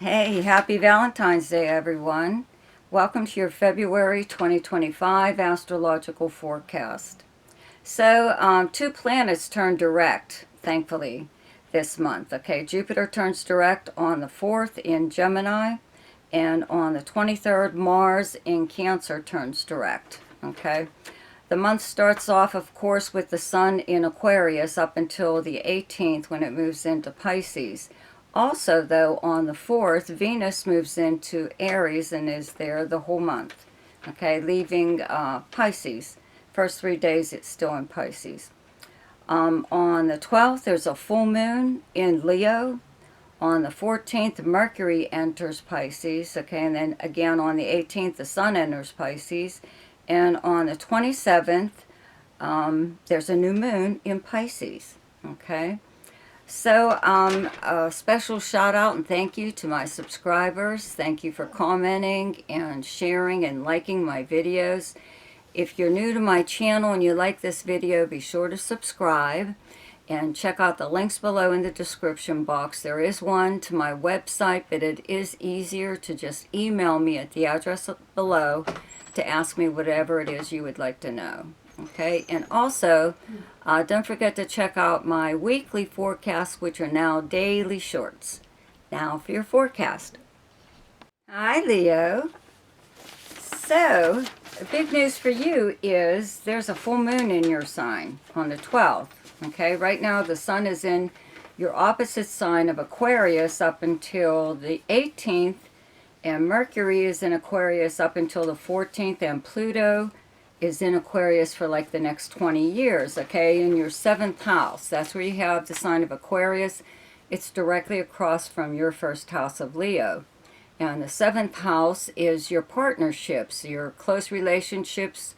Hey, happy Valentine's Day, everyone. Welcome to your February 2025 astrological forecast. Two planets turn direct, thankfully, this month. Okay, Jupiter turns direct on the 4th in Gemini, and on the 23rd, Mars in Cancer turns direct. Okay, the month starts off, of course, with the Sun in Aquarius up until the 18th when it moves into Pisces. Also, though, on the 4th, Venus moves into Aries and is there the whole month. Okay, leaving Pisces. First 3 days, it's still in Pisces. On the 12th, there's a full moon in Leo. On the 14th, Mercury enters Pisces. Okay, and then again on the 18th, the Sun enters Pisces. And on the 27th, there's a new moon in Pisces. Okay. A special shout out and thank you to my subscribers. Thank you for commenting and sharing and liking my videos. If you're new to my channel and you like this video, be sure to subscribe and check out the links below in the description box. There is one to my website, but it is easier to just email me at the address below to ask me whatever it is you would like to know. Okay, and also don't forget to check out my weekly forecasts, which are now daily shorts. Now for your forecast. Hi, Leo. So, big news for you is there's a full moon in your sign on the 12th. Okay, right now the sun is in your opposite sign of Aquarius up until the 18th, and Mercury is in Aquarius up until the 14th, and Pluto is in Aquarius for like the next 20 years, okay, in your 7th house. That's where you have the sign of Aquarius. It's directly across from your first house of Leo. And the 7th house is your partnerships, your close relationships,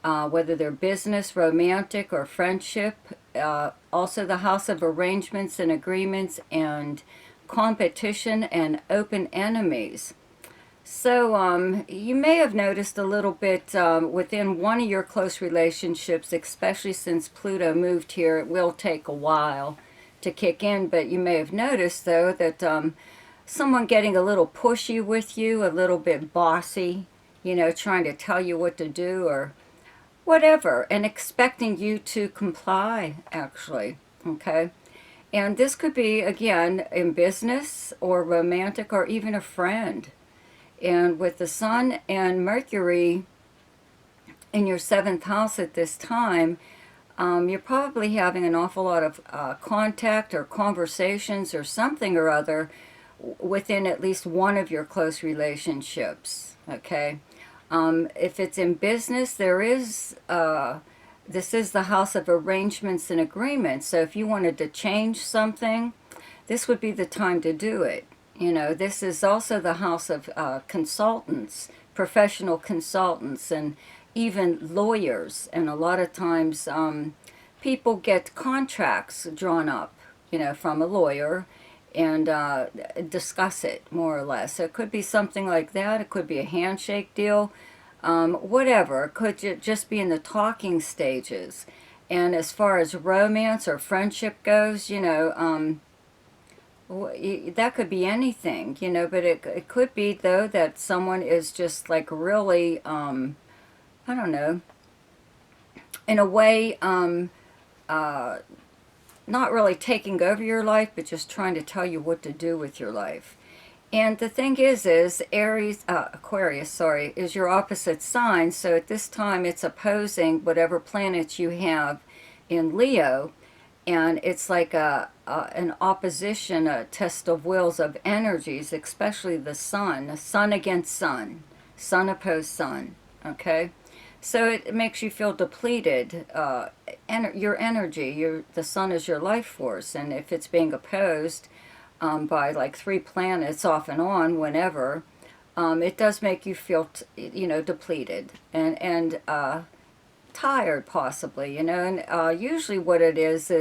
whether they're business, romantic, or friendship. Also the house of arrangements and agreements and competition and open enemies. So you may have noticed a little bit within one of your close relationships, especially since Pluto moved here. It will take a while to kick in, but you may have noticed, though, that someone getting a little pushy with you, a little bit bossy, trying to tell you what to do or whatever, and expecting you to comply, actually, okay? And this could be, again, in business or romantic or even a friend. And with the Sun and Mercury in your 7th house at this time, you're probably having an awful lot of contact or conversations or something or other within at least one of your close relationships, okay? If it's in business, this is the house of arrangements and agreements. So if you wanted to change something, this would be the time to do it. This is also the house of consultants, professional consultants, and even lawyers. And a lot of times people get contracts drawn up, from a lawyer and discuss it more or less. So it could be something like that. It could be a handshake deal, whatever. It could just be in the talking stages. And as far as romance or friendship goes, that could be anything, but it could be, though, that someone is just like really, I don't know, in a way, not really taking over your life, but just trying to tell you what to do with your life. And the thing is Aquarius, sorry, is your opposite sign. So at this time, it's opposing whatever planets you have in Leo. And it's like an opposition, a test of wills of energies, especially the sun against sun opposed sun, okay? So it makes you feel depleted. Your energy, the sun is your life force, and if it's being opposed by like 3 planets off and on, whenever, it does make you feel, depleted and tired, possibly, and usually what it is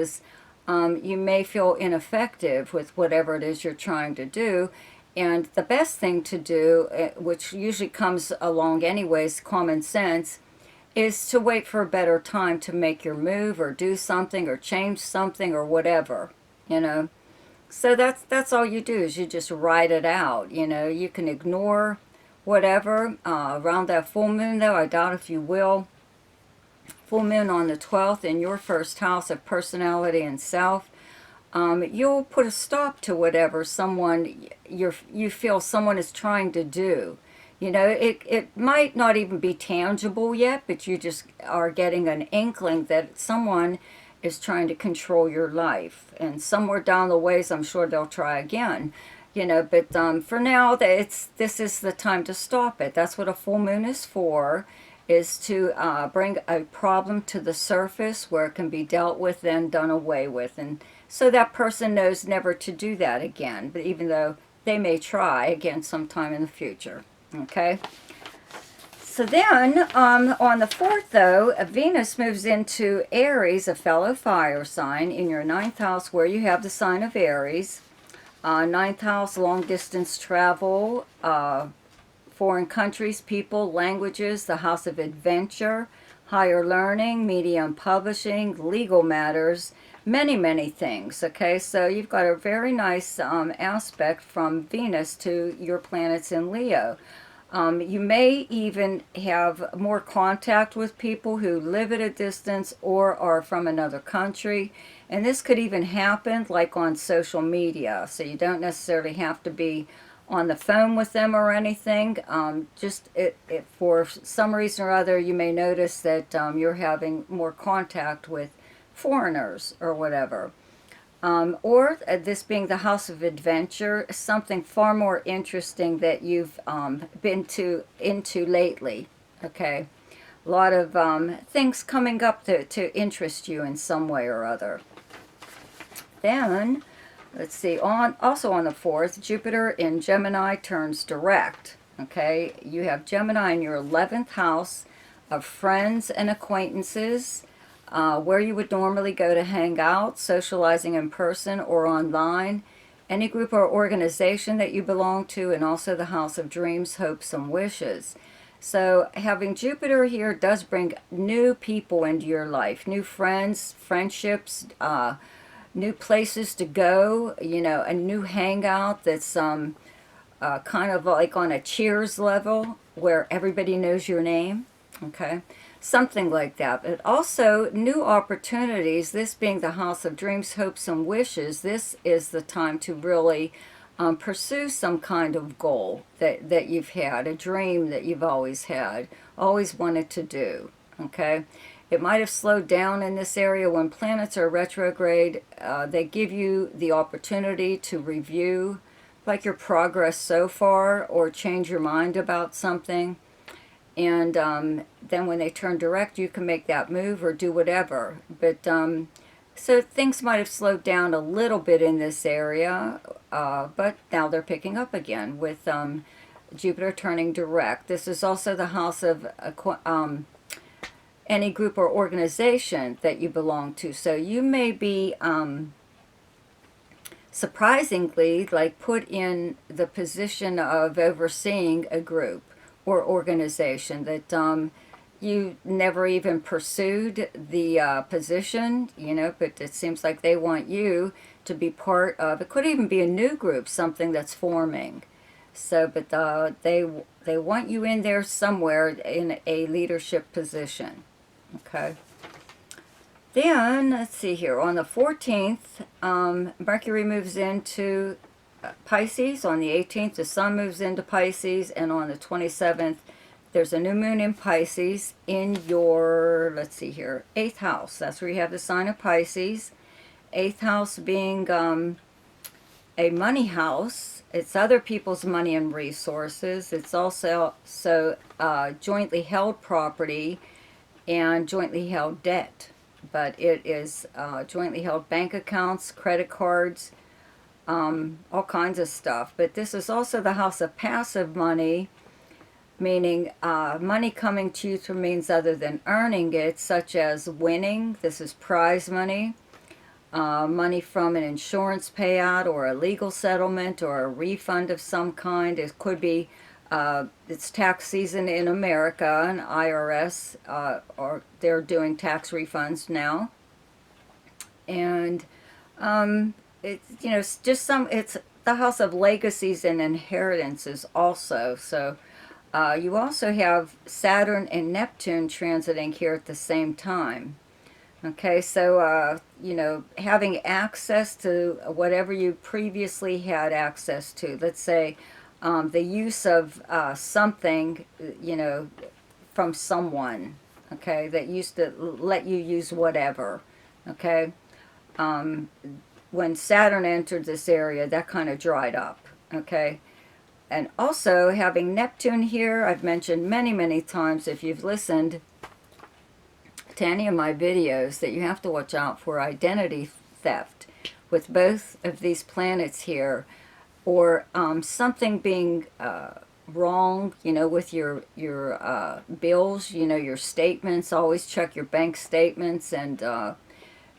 you may feel ineffective with whatever it is you're trying to do. And the best thing to do, which usually comes along anyways, common sense, is to wait for a better time to make your move or do something or change something or whatever, So that's all you do, is you just write it out. You know, you can ignore whatever. Around that full moon, though, I doubt if you will. Full moon on the 12th in your first house of personality and self. You'll put a stop to whatever you feel someone is trying to do. You know, it might not even be tangible yet, but you just are getting an inkling that someone is trying to control your life. And somewhere down the ways, I'm sure they'll try again. You know, but for now, this is the time to stop it. That's what a full moon is for, is to bring a problem to the surface where it can be dealt with and done away with. And so that person knows never to do that again, but even though they may try again sometime in the future. Okay? So then, on the 4th, though, Venus moves into Aries, a fellow fire sign, in your 9th house where you have the sign of Aries. 9th house, long-distance travel, foreign countries, people, languages, the house of adventure, higher learning, media and publishing, legal matters, many, many things. Okay, so you've got a very nice aspect from Venus to your planets in Leo. You may even have more contact with people who live at a distance or are from another country. And this could even happen like on social media. So you don't necessarily have to be on the phone with them or anything. For some reason or other, you may notice that you're having more contact with foreigners or whatever. Or this being the house of adventure, something far more interesting that you've been into lately. Okay, a lot of things coming up to interest you in some way or other. Then, let's see, also on the 4th, Jupiter in Gemini turns direct. Okay, you have Gemini in your 11th house of friends and acquaintances, where you would normally go to hang out, socializing in person or online, any group or organization that you belong to, and also the house of dreams, hopes, and wishes. So having Jupiter here does bring new people into your life, new friends, friendships, new places to go, you know, a new hangout that's kind of like on a Cheers level where everybody knows your name, okay? Something like that. But also new opportunities, this being the house of dreams, hopes, and wishes, this is the time to really pursue some kind of goal that you've had, a dream that you've always had, always wanted to do, okay? It might have slowed down in this area when planets are retrograde. They give you the opportunity to review like your progress so far or change your mind about something. And then when they turn direct, you can make that move or do whatever. But so things might have slowed down a little bit in this area, but now they're picking up again with Jupiter turning direct. This is also the house of any group or organization that you belong to. So you may be surprisingly like put in the position of overseeing a group or organization that you never even pursued the position, you know, but it seems like they want you to be part of. It could even be a new group, something that's forming. So, but they want you in there somewhere in a leadership position. Okay. Then, let's see here. On the 14th, Mercury moves into Pisces. On the 18th, the Sun moves into Pisces. And on the 27th, there's a new moon in Pisces in your, let's see here, 8th house. That's where you have the sign of Pisces. 8th house being a money house. It's other people's money and resources. It's also jointly held property and jointly held debt. But it is jointly held bank accounts, credit cards, all kinds of stuff. But this is also the house of passive money, meaning money coming to you through means other than earning it, such as winning. This is prize money, money from an insurance payout or a legal settlement or a refund of some kind. It could be, it's tax season in America, and IRS, or they're doing tax refunds now. And it's, you know, it's just some, it's the house of legacies and inheritances also. So you also have Saturn and Neptune transiting here at the same time. Okay, so, you know, having access to whatever you previously had access to. Let's say the use of something, you know, from someone, okay, that used to let you use whatever, okay. When Saturn entered this area, that kind of dried up, okay. And also having Neptune here, I've mentioned many, many times, if you've listened to any of my videos, that you have to watch out for identity theft with both of these planets here, or something being wrong, you know, with your bills, you know, your statements. Always check your bank statements and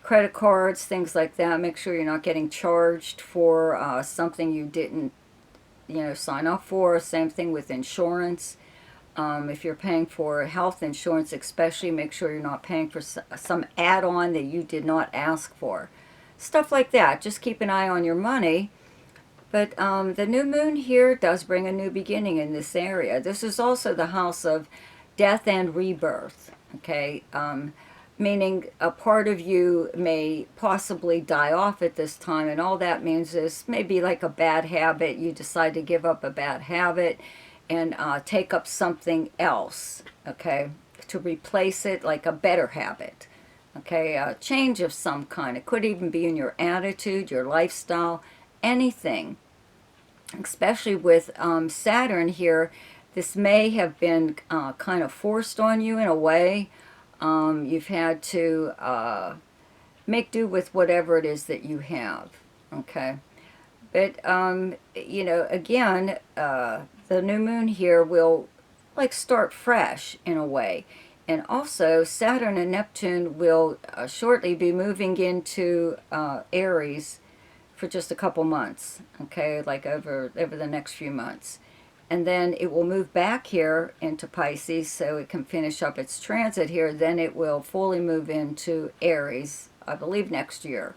credit cards, things like that. Make sure you're not getting charged for something you didn't, you know, sign up for. Same thing with insurance. If you're paying for health insurance especially, make sure you're not paying for some add-on that you did not ask for. Stuff like that. Just keep an eye on your money. But the new moon here does bring a new beginning in this area. This is also the house of death and rebirth, okay? Meaning a part of you may possibly die off at this time, and all that means is maybe like a bad habit. You decide to give up a bad habit and take up something else, okay, to replace it, like a better habit, okay, a change of some kind. It could even be in your attitude, your lifestyle, anything. Especially with Saturn here, this may have been kind of forced on you in a way. You've had to make do with whatever it is that you have, okay. But, you know, again, the new moon here will, like, start fresh in a way. And also, Saturn and Neptune will shortly be moving into Aries for just a couple months, okay, like over the next few months. And then it will move back here into Pisces so it can finish up its transit here. Then it will fully move into Aries, I believe, next year.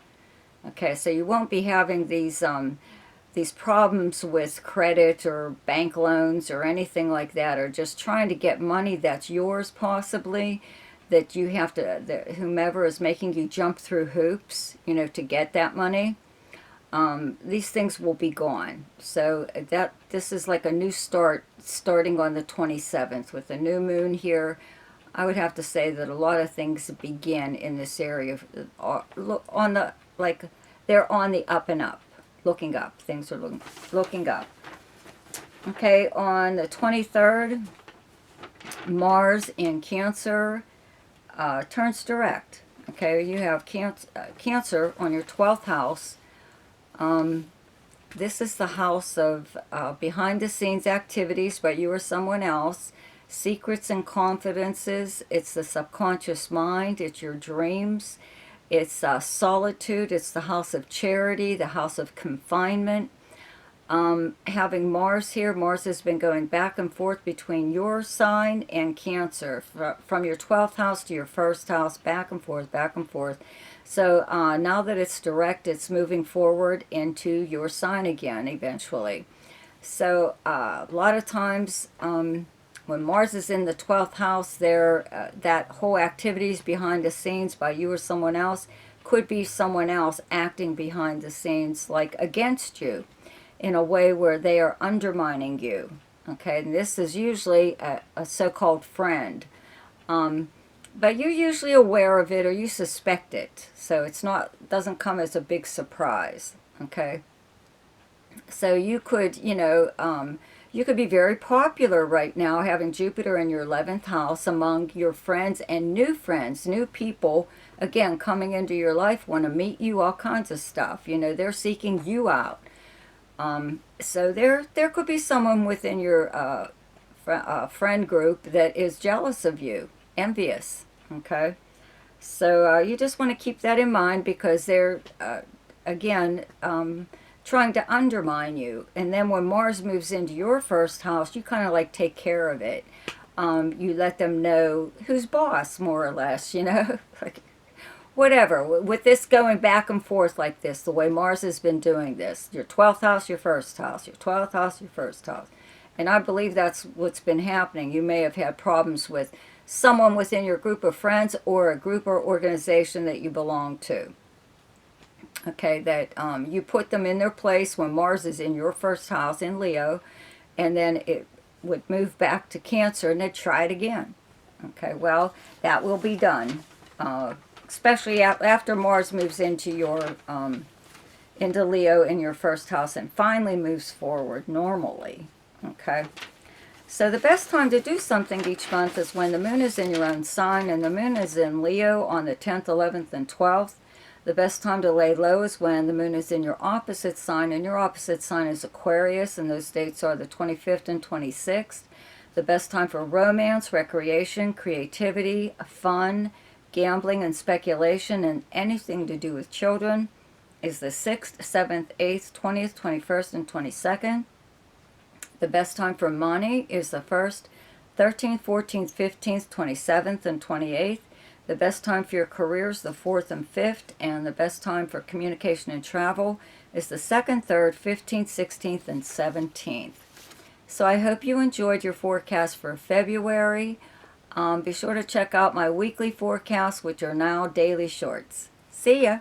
Okay, so you won't be having these problems with credit or bank loans or anything like that, or just trying to get money that's yours possibly, that you have to, that whomever is making you jump through hoops, you know, to get that money. These things will be gone. So this is like a new start, starting on the 27th with the new moon here. I would have to say that a lot of things begin in this area on the, like, they're on the up and up, looking up. Things are looking up. Okay, on the 23rd, Mars in Cancer turns direct. Okay, you have Cancer on your 12th house. This is the house of behind-the-scenes activities by you or someone else, secrets and confidences. It's the subconscious mind. It's your dreams. It's solitude. It's the house of charity, the house of confinement. Having Mars here, Mars has been going back and forth between your sign and Cancer, from your 12th house to your 1st house, back and forth, back and forth. So now that it's direct, it's moving forward into your sign again eventually. So a lot of times when Mars is in the 12th house there, that whole activities behind the scenes by you or someone else could be someone else acting behind the scenes, like against you, in a way where they are undermining you. Okay, and this is usually a so-called friend. But you're usually aware of it, or you suspect it. So it's not, doesn't come as a big surprise. Okay. So you could, you know, you could be very popular right now, having Jupiter in your 11th house among your friends and new people, again, coming into your life, want to meet you, all kinds of stuff. You know, they're seeking you out. So there could be someone within your friend group that is jealous of you, envious. Okay, so you just want to keep that in mind, because they're again trying to undermine you. And then when Mars moves into your 1st house, you kind of like take care of it. You let them know who's boss, more or less, you know. Like, whatever, with this going back and forth like this, the way Mars has been doing this, your 12th house, your first house, your 12th house, your first house. And I believe that's what's been happening. You may have had problems with someone within your group of friends or a group or organization that you belong to. Okay, that you put them in their place when Mars is in your first house in Leo, and then it would move back to Cancer and they'd try it again. Okay, well, that will be done. Especially after Mars moves into your into Leo in your first house and finally moves forward normally. Okay, so the best time to do something each month is when the moon is in your own sign, and the moon is in Leo on the 10th, 11th, and 12th. The best time to lay low is when the moon is in your opposite sign, and your opposite sign is Aquarius, and those dates are the 25th and 26th. The best time for romance, recreation, creativity, fun, gambling, and speculation, and anything to do with children is the 6th, 7th, 8th, 20th, 21st, and 22nd. The best time for money is the 1st, 13th, 14th, 15th, 27th, and 28th. The best time for your career is the 4th and 5th, and the best time for communication and travel is the 2nd, 3rd, 15th, 16th, and 17th. So I hope you enjoyed your forecast for February. Be sure to check out my weekly forecasts, which are now daily shorts. See ya!